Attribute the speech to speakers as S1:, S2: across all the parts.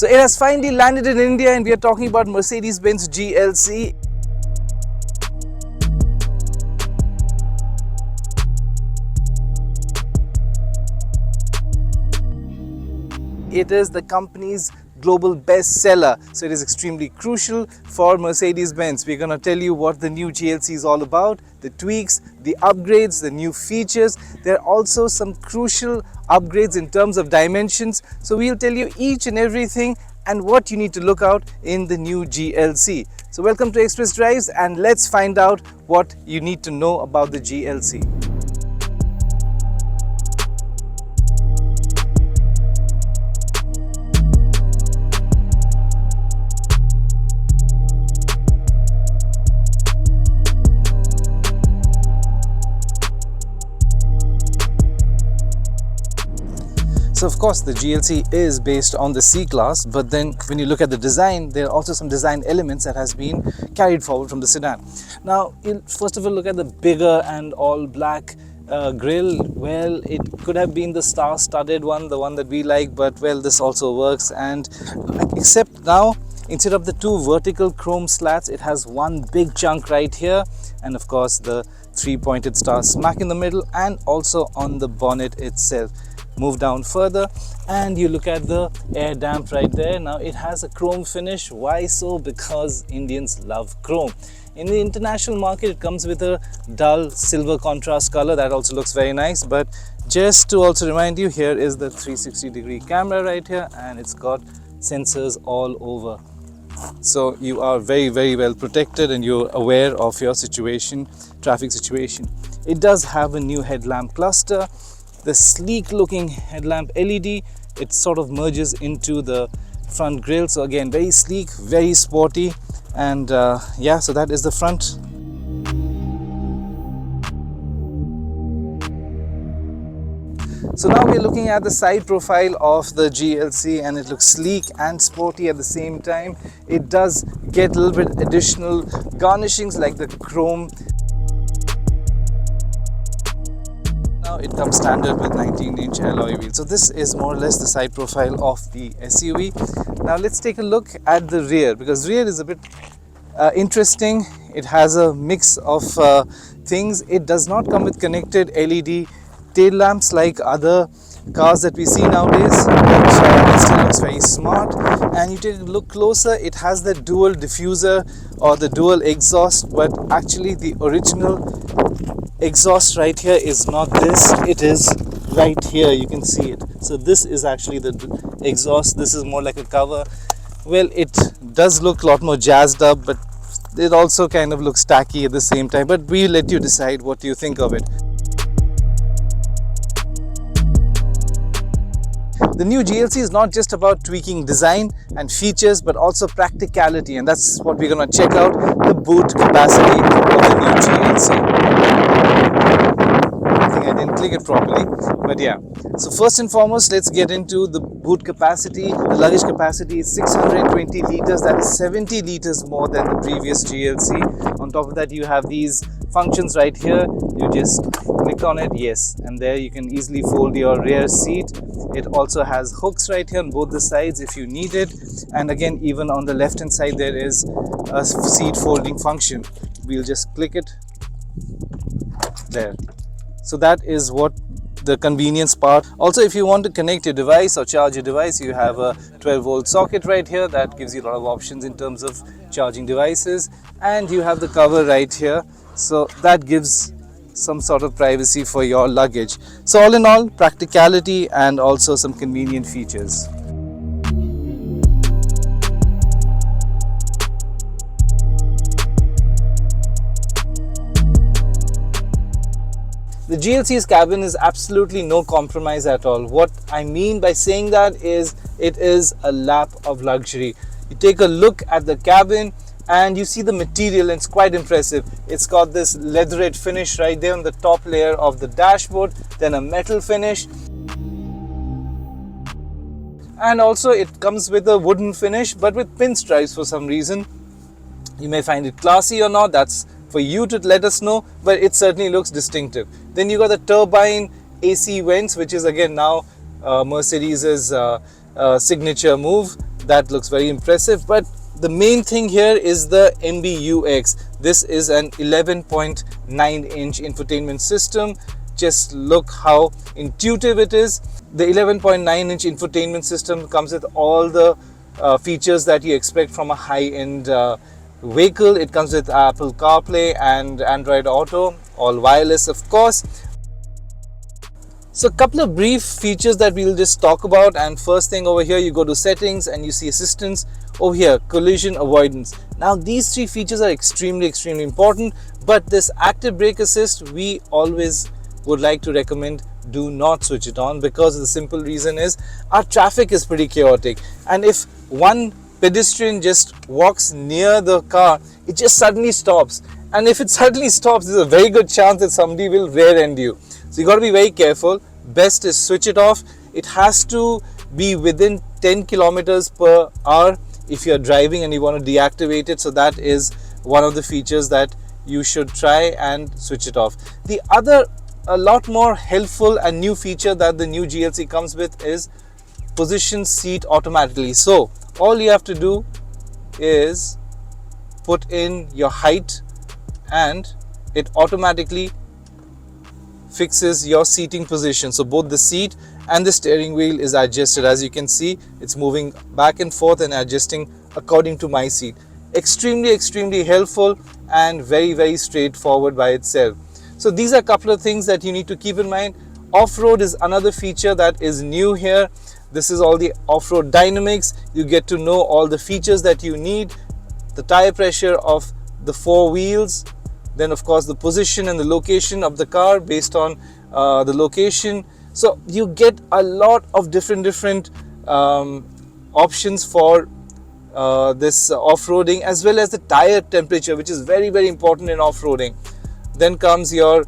S1: So it has finally landed in India and we are talking about Mercedes-Benz GLC. It is the company's global bestseller, so it is extremely crucial for Mercedes-Benz. We're going to tell you what the new GLC is all about, the tweaks, the upgrades, the new features. There are also some crucial upgrades in terms of dimensions, so we'll tell you each and everything and what you need to look out in the new GLC. So welcome to Express Drives and let's find out what you need to know about the GLC. So of course the GLC is based on the C-Class, but then when you look at the design, there are also some design elements that has been carried forward from the sedan. Now, first of all, look at the bigger and all black grille. Well, it could have been the star-studded one, the one that we like, but well, this also works. And except now, instead of the two vertical chrome slats, it has one big chunk right here, and of course the three-pointed star smack in the middle, and also on the bonnet itself. Move down further and you look at the air damp right there. Now it has a chrome finish. Why so? Because Indians love chrome. In the international market it comes with a dull silver contrast color that also looks very nice. But just to also remind you, here is the 360-degree camera right here, and it's got sensors all over, so you are very well protected and you're aware of your situation, traffic situation. It does have a new headlamp cluster. The sleek looking headlamp LED, it sort of merges into the front grille, so again very sleek, very sporty, and yeah, so that is the front. So now we're looking at the side profile of the GLC and it looks sleek and sporty at the same time. It does get a little bit additional garnishings like the chrome. It comes standard with 19-inch alloy wheels. So this is more or less the side profile of the SUV. Now let's take a look at the rear, because rear is a bit interesting. It has a mix of things. It does not come with connected LED tail lamps like other cars that we see nowadays, but it still looks very smart. And you take a look closer, it has the dual diffuser or the dual exhaust, but actually the original exhaust right here is not this, it is right here, you can see it. So this is actually the exhaust, this is more like a cover. Well, it does look a lot more jazzed up, but it also kind of looks tacky at the same time, but we'll let you decide what you think of it. The new GLC is not just about tweaking design and features, but also practicality, and that's what we're going to check out, the boot capacity of the new GLC. I think I didn't click it properly, but yeah. So first and foremost, let's get into the boot capacity. The luggage capacity is 620 liters, that is 70 liters more than the previous GLC. On top of that, you have these functions right here. You just click on it, yes, and there you can easily fold your rear seat. It also has hooks right here on both the sides if you need it, and again even on the left hand side there is a seat folding function. We'll just click it there. So that is what the convenience part. Also, if you want to connect your device or charge your device, you have a 12-volt socket right here that gives you a lot of options in terms of charging devices, and you have the cover right here, so that gives some sort of privacy for your luggage. So all in all, practicality and also some convenient features. The GLC's cabin is absolutely no compromise at all. What I mean by saying that is it is a lap of luxury. You take a look at the cabin and you see the material, and it's quite impressive. It's got this leatherette finish right there on the top layer of the dashboard, then a metal finish, and also it comes with a wooden finish but with pinstripes for some reason. You may find it classy or not, that's for you to let us know, but it certainly looks distinctive. Then you got the turbine AC vents, which is again now Mercedes's signature move. That looks very impressive. But the main thing here is the MBUX. This is an 11.9-inch infotainment system. Just look how intuitive it is. The 11.9-inch infotainment system comes with all the features that you expect from a high-end vehicle. It comes with Apple CarPlay and Android Auto, all wireless of course. So a couple of brief features that we'll just talk about, and first thing over here, you go to settings and you see assistance. Over here, collision avoidance. Now these three features are extremely important, but this active brake assist, we always would like to recommend do not switch it on, because the simple reason is our traffic is pretty chaotic, and if one pedestrian just walks near the car, it just suddenly stops, and if it suddenly stops, there's a very good chance that somebody will rear end you. So you got to be very careful. Best is switch it off. It has to be within 10 kilometers per hour if you're driving and you want to deactivate it. So that is one of the features that you should try and switch it off. The other, a lot more helpful and new feature that the new GLC comes with is position seat automatically. So all you have to do is put in your height and it automatically fixes your seating position. So both the seat and the steering wheel is adjusted. As you can see, it's moving back and forth and adjusting according to my seat. Extremely helpful and very straightforward by itself. So these are a couple of things that you need to keep in mind. Off-road is another feature that is new here. This is all the off-road dynamics. You get to know all the features that you need, the tire pressure of the four wheels, then of course the position and the location of the car based on the location. So you get a lot of different options for this off-roading, as well as the tire temperature, which is very important in off-roading. Then comes your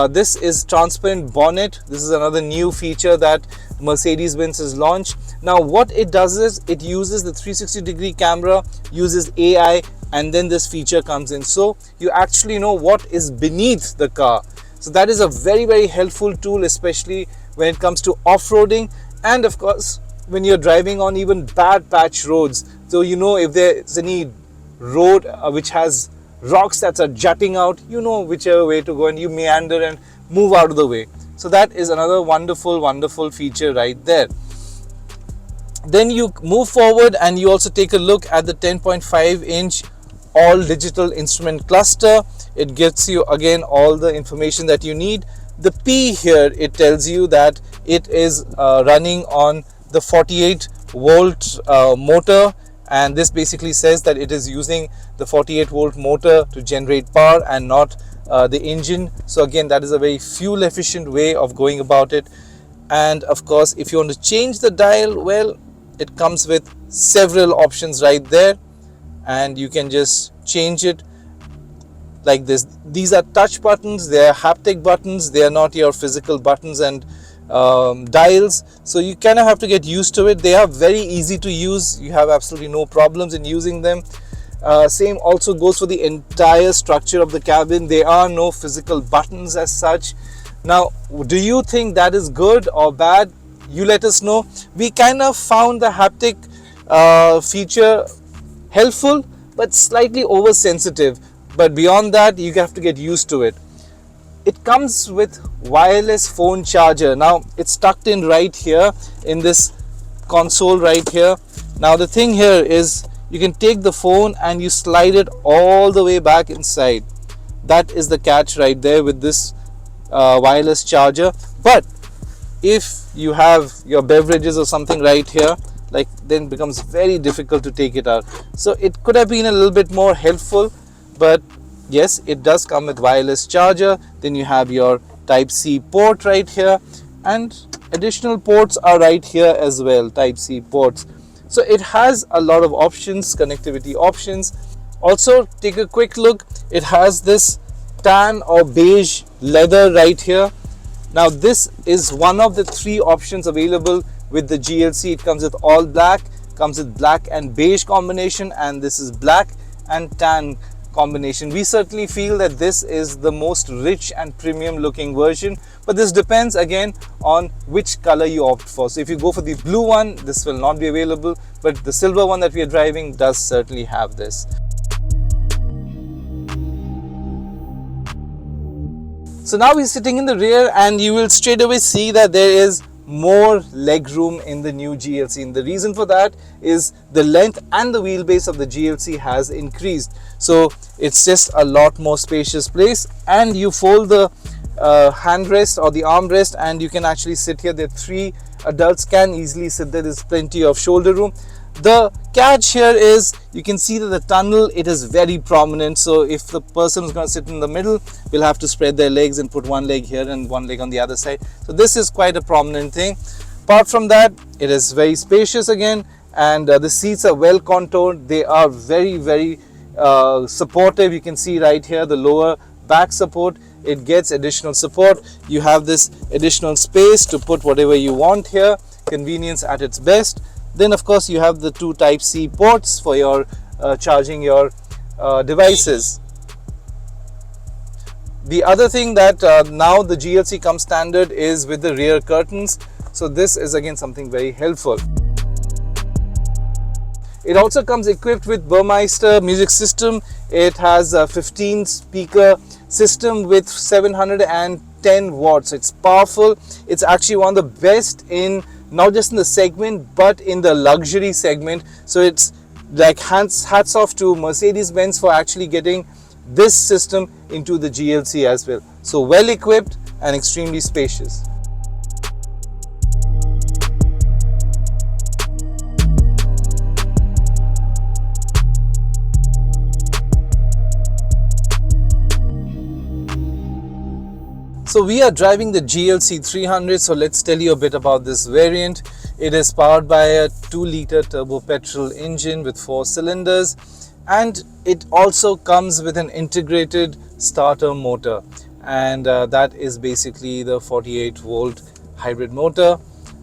S1: this is transparent bonnet. This is another new feature that Mercedes-Benz has launched. Now what it does is it uses the 360-degree camera, uses AI, and then this feature comes in, so you actually know what is beneath the car. So that is a very helpful tool, especially when it comes to off-roading, and of course when you're driving on even bad patch roads. So you know if there's any road which has rocks that are jutting out, you know whichever way to go and you meander and move out of the way. So that is another wonderful feature right there. Then you move forward and you also take a look at the 10.5-inch all digital instrument cluster. It gives you again all the information that you need. The P here, it tells you that it is running on the 48 volt motor, and this basically says that it is using the 48 volt motor to generate power and not the engine. So again, that is a very fuel efficient way of going about it. And of course, if you want to change the dial, well, it comes with several options right there, and you can just change it like this. These are touch buttons, they are haptic buttons, they are not your physical buttons and dials, so you kind of have to get used to it. They are very easy to use, you have absolutely no problems in using them. Same also goes for the entire structure of the cabin. There are no physical buttons as such. Now, do you think that is good or bad? You let us know. We kind of found the haptic feature helpful but slightly oversensitive, but beyond that you have to get used to it. It comes with wireless phone charger. Now it's tucked in right here in this console right here. Now the thing here is you can take the phone and you slide it all the way back inside. That is the catch right there with this wireless charger. But if you have your beverages or something right here, like, then it becomes very difficult to take it out. So it could have been a little bit more helpful, but yes, it does come with wireless charger. Then you have your Type-C port right here, and additional ports are right here as well, Type-C ports. So it has a lot of options, connectivity options. Also, take a quick look. It has this tan or beige leather right here. Now this is one of the three options available with the GLC. It comes with all black, comes with black and beige combination, and this is black and tan combination. We certainly feel that this is the most rich and premium looking version, but this depends again on which color you opt for. So if you go for the blue one, this will not be available, but the silver one that we are driving does certainly have this. So now we're sitting in the rear, and you will straight away see that there is more leg room in the new GLC, and the reason for that is the length and the wheelbase of the GLC has increased. So it's just a lot more spacious place, and you fold the handrest or the armrest and you can actually sit here. There 3 adults can easily sit there. There's plenty of shoulder room. The catch here is you can see that the tunnel, it is very prominent. So if the person is going to sit in the middle, will have to spread their legs and put one leg here and one leg on the other side. So this is quite a prominent thing. Apart from that, it is very spacious again, and the seats are well contoured. They are very supportive. You can see right here the lower back support, it gets additional support. You have this additional space to put whatever you want here. Convenience at its best. Then of course you have the 2 Type-C ports for your charging your devices. The other thing that now the GLC comes standard is with the rear curtains. So this is again something very helpful. It also comes equipped with Burmeister music system. It has a 15 speaker system with 710 watts. It's powerful. It's actually one of the best in not just in the segment but in the luxury segment. So it's like hats off to Mercedes-Benz for actually getting this system into the GLC as well. So well equipped and extremely spacious. So we are driving the GLC 300, so let's tell you a bit about this variant. It is powered by a 2-liter turbo petrol engine with 4 cylinders, and it also comes with an integrated starter motor, and that is basically the 48-volt hybrid motor.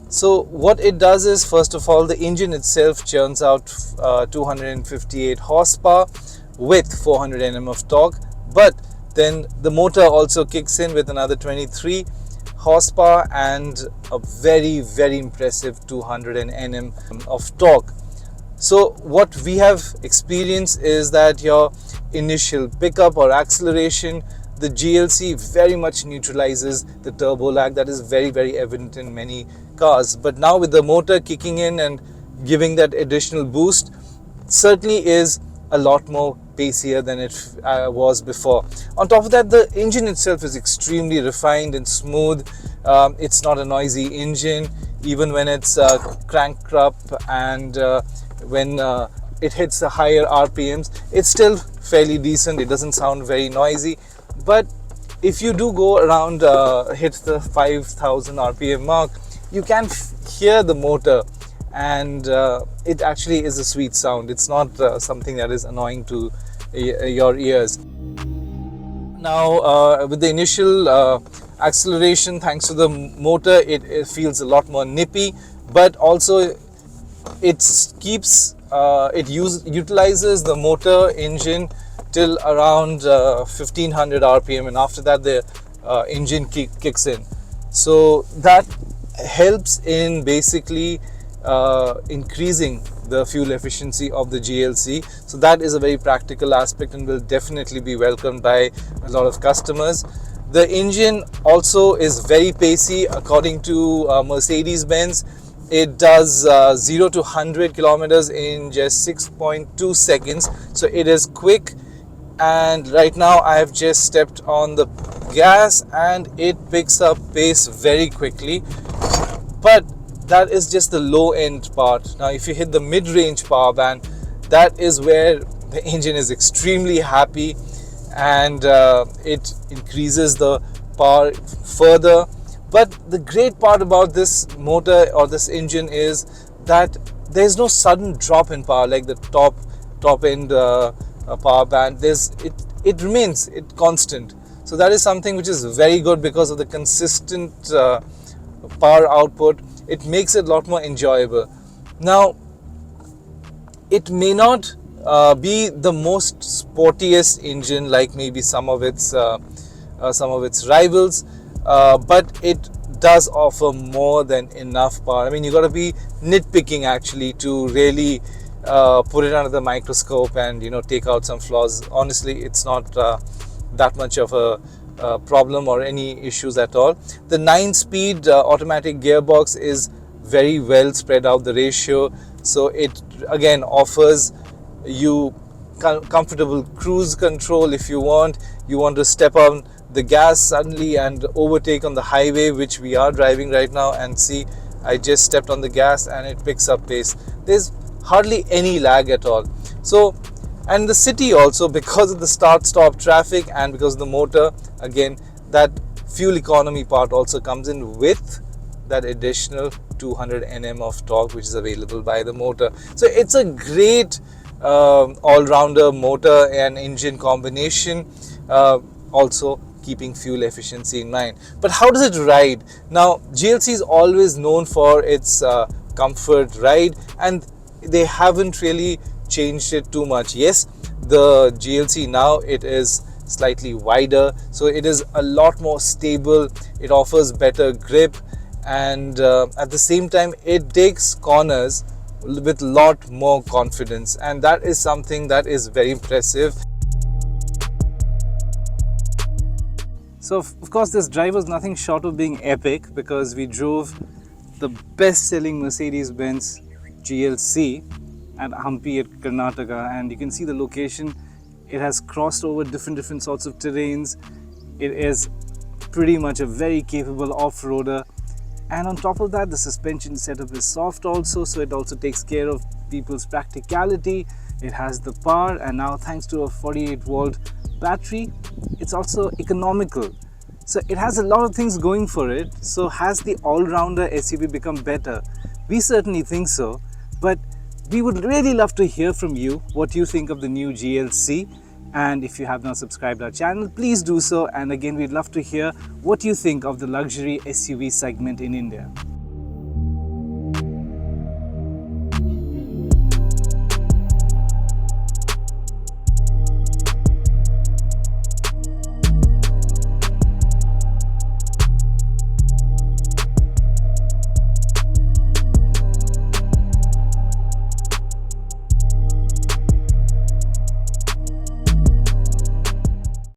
S1: So what it does is, first of all, the engine itself churns out 258 horsepower with 400 Nm of torque, but then the motor also kicks in with another 23 horsepower and a very impressive 200 Nm of torque. So what we have experienced is that your initial pickup or acceleration, the GLC very much neutralizes the turbo lag that is very evident in many cars. But now with the motor kicking in and giving that additional boost, certainly is a lot more pacier than it was before. On top of that, the engine itself is extremely refined and smooth. It's not a noisy engine, even when it's cranked up, and when it hits the higher RPMs, it's still fairly decent. It doesn't sound very noisy, but if you do go around hit the 5,000 RPM mark, you can hear the motor, and it actually is a sweet sound. It's not something that is annoying to your ears. Now with the initial acceleration, thanks to the motor, it feels a lot more nippy, but also it utilizes the motor engine till around 1500 RPM, and after that the engine kicks in. So that helps in basically increasing the fuel efficiency of the GLC. So that is a very practical aspect and will definitely be welcomed by a lot of customers. The engine also is very pacey. According to Mercedes-Benz, it does 0 to 100 kilometers in just 6.2 seconds. So it is quick, and right now I have just stepped on the gas and it picks up pace very quickly. But that is just the low end part. Now if you hit the mid-range power band, that is where the engine is extremely happy, and it increases the power further. But the great part about this motor or this engine is that there's no sudden drop in power like the top end power band. It remains constant. So that is something which is very good because of the consistent power output. It makes it a lot more enjoyable. Now, it may not be the most sportiest engine like maybe some of its rivals, but it does offer more than enough power. I mean, you got to be nitpicking actually to really put it under the microscope and take out some flaws. Honestly, it's not that much of a problem or any issues at all. The 9-speed automatic gearbox is very well spread out the ratio, so it again offers you comfortable cruise control. If you want to step on the gas suddenly and overtake on the highway, which we are driving right now, and see, I just stepped on the gas and it picks up pace. There's hardly any lag at all. So, and the city also, because of the start-stop traffic and because of the motor, again, that fuel economy part also comes in with that additional 200 Nm of torque which is available by the motor. So it's a great all-rounder motor and engine combination, also keeping fuel efficiency in mind. But how does it ride? Now, GLC is always known for its comfort ride, and they haven't really changed it too much. Yes, the GLC now, it is slightly wider, so it is a lot more stable, it offers better grip, and at the same time it takes corners with a lot more confidence, and that is something that is very impressive. So of course this drive was nothing short of being epic, because we drove the best-selling Mercedes-Benz GLC at Hampi at Karnataka, and you can see the location. It has crossed over different sorts of terrains. It is pretty much a very capable off-roader, and on top of that the suspension setup is soft also, so it also takes care of people's practicality. It has the power, and now thanks to a 48-volt battery, it's also economical. So it has a lot of things going for it. So has the all-rounder SUV become better? We certainly think so, but we would really love to hear from you what you think of the new GLC. And if you have not subscribed our channel, please do so. And again, we'd love to hear what you think of the luxury SUV segment in India.